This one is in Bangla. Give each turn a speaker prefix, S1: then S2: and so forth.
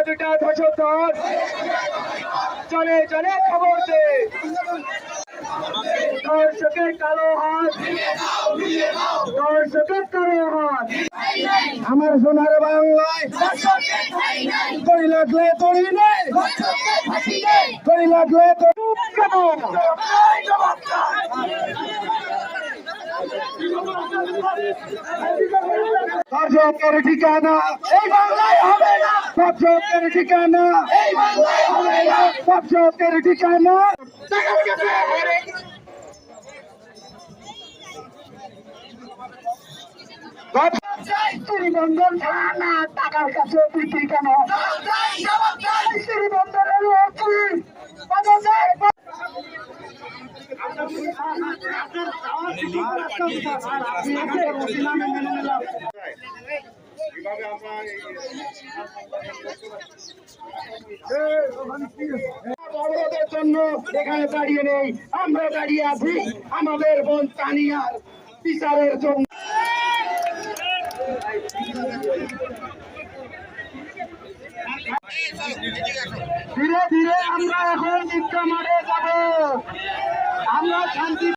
S1: দুটা ধর্ষণ চলে চলে খবর দে দর্শকের কালো হাত দর্শকের কালো হাত আমার সোনার বাংলায় দড়ি লাগলে দড়ি নেই দড়ি লাগলে দর্শকের ঠিকানা এই বাংলায় হবে না দর্শকের ঠিকানা এই বাংলায় হবে না দর্শকের ঠিকানা শ্রীবন্দর থানা টাকার কাছে বিক্রি কেন শ্রীবন্দরের বড়দের জন্য এখানে দাঁড়িয়ে নেই আমরা দাঁড়িয়ে আছি আমাদের বোন তানিয়ার বিচারের জন্য ধীরে ধীরে আমরা এখন ঈদগাহ মাঠে যাব আমরা শান্তি